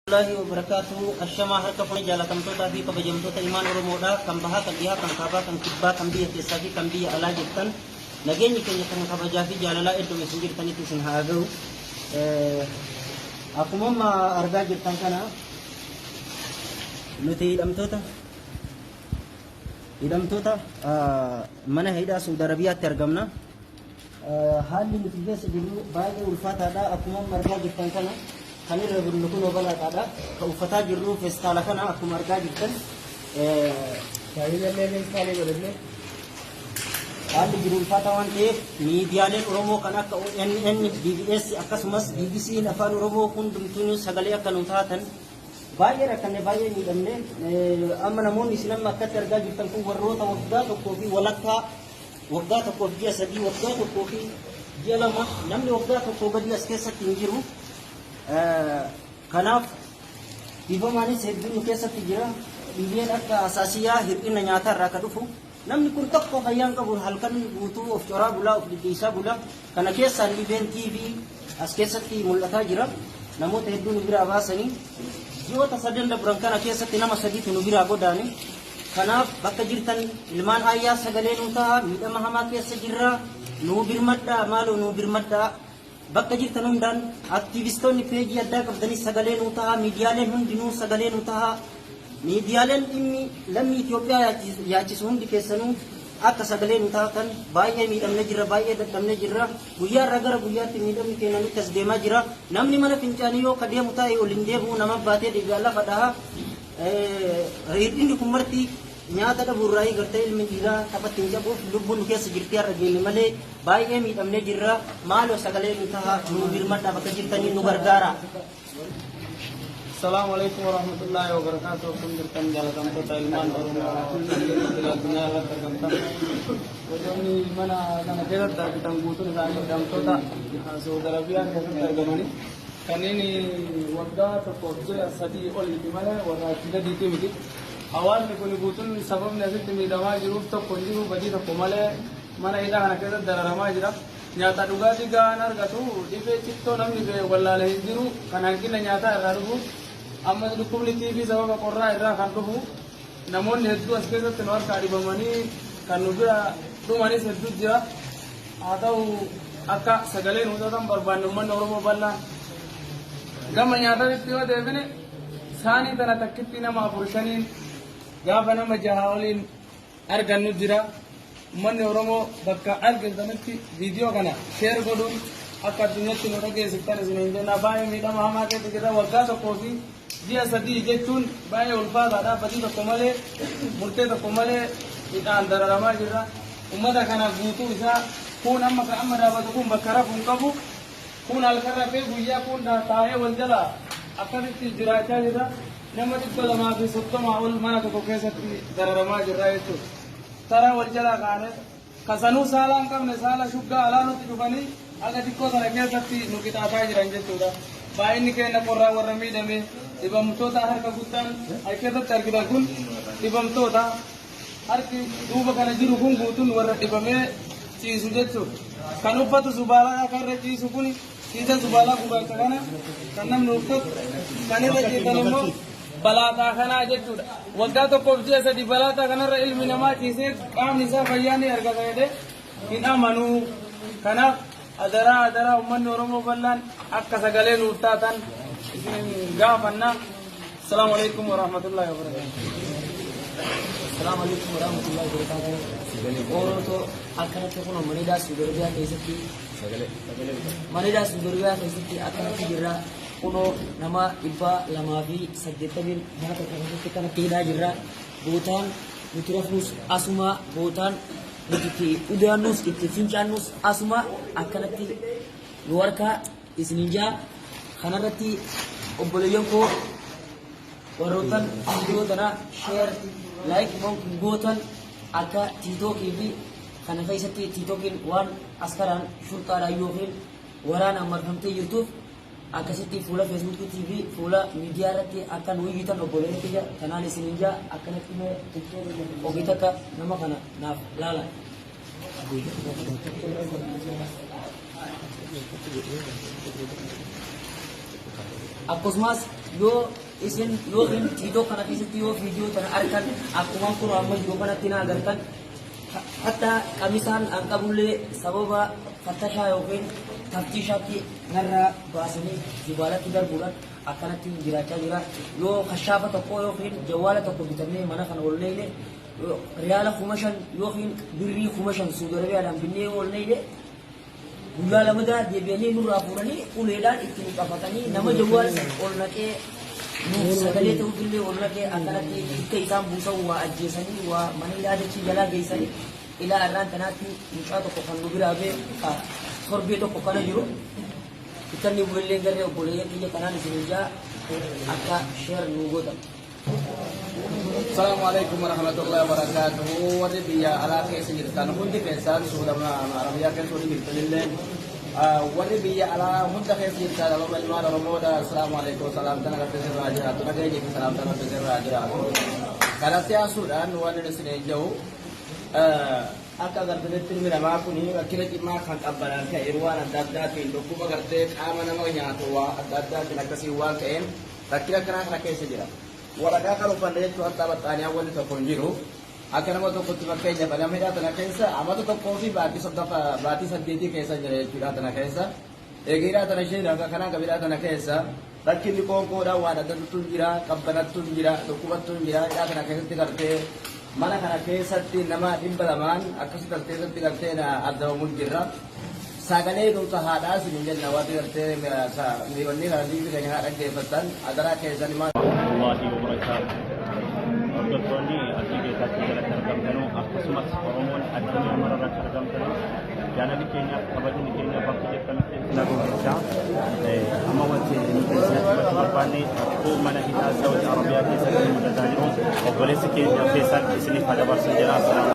Warahmatullahi wabarakatuh. Ashamaa harka fuuni jaalatamtootaa fi kabajamtoota ilmaan Oromoodhaa kan bahaa, kan dhihaa, kan kaabaa, kan kibbaa, kan biyya keessaa fi kan biyya alaa jirtan nageenyi keenya kan kabajaa fi jaalalaa iddoo isin jirtanitti isin haa ga'u. Akkuma argaa jirtan kana nuti hidhamtoota mana hidhaa Saudi Arabiyaatti argamna. Haalli nuti keessa jirru baay'ee ulfaataadha. Akkuma argaa jirtan kana kan irra bullu kun obalaadha. Kan uffataa jirru feestaala kana akkuma argaa jirtan haalli jiru ulfaataa waan ta'eef miidiyaaleen Oromoo kan akka ONN, BBS akkasumas BBC'n afaan Oromoo hundumtuu sagalee akka nu taatan baay'ee rakkanne, baay'ee miidhamne. Amma namoonni isin amma akkatti argaa jirtan kun warroota waggaa tokkoo fi walakkaa, waggaa tokkoo fi ji'a sadii, waggaa tokkoo fi ji'a lama, namni waggaa tokkoo gadi as keessatti hin jiru. Kanaaf dhiifamaanis hedduun keessatti jira. Dhibeen akka asaasiyaa hir'ina nyaataa irraa akka dhufu namni kun tokko fayyaan qabu halkan guutuu of coraa bulaa, of dhidhiisaa bulaa. Kana keessaan dhibeen TV as keessatti mul'ataa jira. Namoota hedduu nu biraa baasanii ji'oota sadan dabran kana keessatti nama sadiitu nu biraa godaane. Kanaaf bakka jirtan ilmaan ayyaa sagalee nu ta'a, miidhama hamaa keessa jirra. Nu birmadhaa, maaloo nu birmadhaa. Bakka jirtan hundaan aktiivistoonni peejii addaa qabdanii sagalee nu ta'a, miidiyaaleen hundinuu sagalee nu ta'a. Miidiyaaleen dhimmi lammii Itoophiyaa yaachisu hundi keessanuu akka sagalee nu taatan. Baay'ee miidhamne jirra, baay'ee dadhabne jirra. Guyyaa irraa gara guyyaatti miidhamni keenya nutti as deemaa jira. Namni mana fincaanii yoo ka deemu taa'e ol hin deebi'u, nama baatee dhiigaa lafa dhaha. Hir'inni kun marti nyaata dhabuurraa gartee ilmi dhiiraa taphatti hin qabuuf lubbuun keessa jirti har'a geenye malee baay'ee miidhamne jirra. Maaloo sagalee nu ta'a, nu birmadhaa, bakka jirtanii nu gargaara. السلام عليكم ورحمة الله وبركاته. كم جرتن جالكم توتا إلمان أروما الدنيا لا تركمتم وجوني منا كنا كذا تركتم بوتون زاني دام توتا سعودي عربية كذا تركماني كنيني وقتا تقولي أسدي أول كماله ورا كذا ديتي ميتي أول نقول بوتون سبب نزل تمي دما جروب تقولي بدي تقوماله منا إذا أنا كذا درارما جرا nyata duga tiga anar gatu dibe cipto namni be wallale hindiru kanangkin nyata araru amma dukumli TV sababa korra irra kan dhufu namoonni hedduu as keessatti nu harkaa dhibamanii kan nu bira dhumanis hedduu jira. Haa ta'u akka sagalee nu taatan barbaanne uummanni Oromoo bal'aan gama nyaatatti yoo deebine saanii tana takkitti nama 4-5 gaafa nama 6 waliin argannu jira. Uummanni Oromoo bakka argamtanitti viidiyoo kana sheer godhuun akka addunyaatti nu dhageessiftan isin hin jenna. Baay'ee miidhama hamaa keessa jira. Waggaa tokkoo fi ji'a sadii jechuun baay'ee ulfaataadha. Badii tokko malee, murtee tokko malee hidhaan dararamaa jirra. Uummata kana guutuu isaa kun amma dhaabatu kun bakka rafu hin qabu. Kun halkan rafee guyyaa kun taa'ee wal jala akkamitti jiraachaa jirra. Nama 230 ol mana tokko keessatti dararamaa jirra jechuudha. Tara wal jala kaane kasanuu saalaan qabne saala shuggaa alaa nutti dhufanii aga xiqqoo sana keessatti nu qixaataa jiran jechuudha. Baay'inni keenya qorraa warra miidhame dhibamtoota harka guddaan keessatti argitan kun dhibamtoota harki duuba kana jiru kun guutuun warra dhibamee ciisu jechuudha. Kan uffatu subaalaa akka irra ciisu kun ciisa subaalaa gubaacha kana kan namni uffatu kan irra ciisan immoo balaataa kanaa jechuudha. Waggaa tokkoof ji'a sadii balaataa kanarra ilmi namaa ciisee qaamni isaa fayyaa ni argata jedhee hin amanuu. Kanaaf adaraa uummanni Oromoo bal'aan akka sagalee nuuf taatan isin gaafanna. Assalaamu alaikum warahmatullahi wabarakatuh. Assalamu alaikum warahmatullahi wabarakatuh. Oromoo akkanatti kun maniidhaa Saudi Arabiyaa keessatti maniidhaa Saudi Arabiyaa keessatti akkanatti jirra. Kuno nama 280 mana tokko kanatti hidhaa jirra. Bootaan nuti rafnus asuma, bootaan nuti udaannus itti fincaannus asuma akkanatti nu harkaa isinin jaa. Kanarratti obboleeyyan koo warroottan viidiyoo tana sheer laayik gootan akka tiiktookii fi kana keessatti tiiktookiin waan askaraan shurxaadhaan yookiin waraanaan marfamtee jirtuuf akkasitti fuula Facebook TV fuula miidiyaa irratti akka nu iyyitan obboleeyyan kiyya kanaan isinin jaa akkanatti ogii takka nama kana naaf laala. Akkasumas Yo isin yo video kana kisati yo video tan arkan aku mampu amma yo kana tina agarkan hatta kamisan angka bulle sababa fatasha yokin taftishati narra basani jibala tidar bulan akanati jiracha jira yo khashaba to ko yokin jawala to ko bitane mana kan wolle riyala khumashan yokin birri khumashan sudare ala binne wolle guyyaa lama daa deebi'anii nurraa fuudhanii uleedhaan ittiin qabatanii nama jawwaal ol naqee sagalee ta'uufillee ol naqee akkanatti akka isaan buusan waa ajjeesanii waa mana ilaadachii jalaa geessanii ilaa irraan tanaatti mucaa tokko kan nu biraa bee torbee tokko kana jiru ikkanni bu'ellee garee obboleeyyan biyya kanaan isin ijaa akka sheer nu godhan. Assalamualaikum warahmatullahi wabarakatuh. Warri biyya alaa keessa jirtan hundi keessaan suudama arabiyaa keessa hundi jirtanillee warri biyya alaa hunda keessa jirtan ilmaan oromoodha. Assalamualaikum salaamtan agartee sirraa jiraatu nagaya jechuun salaamtan agartee sirraa jiraatu. Kanatti haasuudhaan waan inni isin ejjahu akka agartanitti ilmi namaa kun rakkina cimaa kan qabbanaan ka'e waan adda addaatiin dhukkuba gartee qaama nama nyaatu waa adda addaatiin akkasii waan ka'een rakkina kanaa kana keessa jira. Waraqaa kan uffanne jechuun hatta baxxaaniyaa wanni tokko hin jiru. Akka nama tokkotti fakkeenya nama hidhaa tana keessa amata tokkoo fi baatii saddeetii keessa jira jechuudha tana keessa. Egaa tana isheen akka kanaan qabidhaa tana keessa rakkinni qoonqoodhaan waan adda addaatu jira, qabbanattu jira, dhukkubattu jira. Hidhaa tana keessatti gartee mana kana keessatti nama 200 akkasii keessatti gartee argamu jirra. Sagalee nuti haadhaa isin jenna waan gartee miiwwanni kana biyyi keenya haadha geeffatan adaraa keessan maal. الله وبركاته. أردتوني أكيد تأتي ترجمتنو أقسمت أمون الدنيا مرة ترجمتنو. جانا لكينيا كبدي لكينيا بقى جتنا نقول كذا. أما وقت نسيت بتباني هو من هنا السعودية العربية كيسة المتزايدون. وبوليس كينيا فيصل إسني هذا برسنجنا.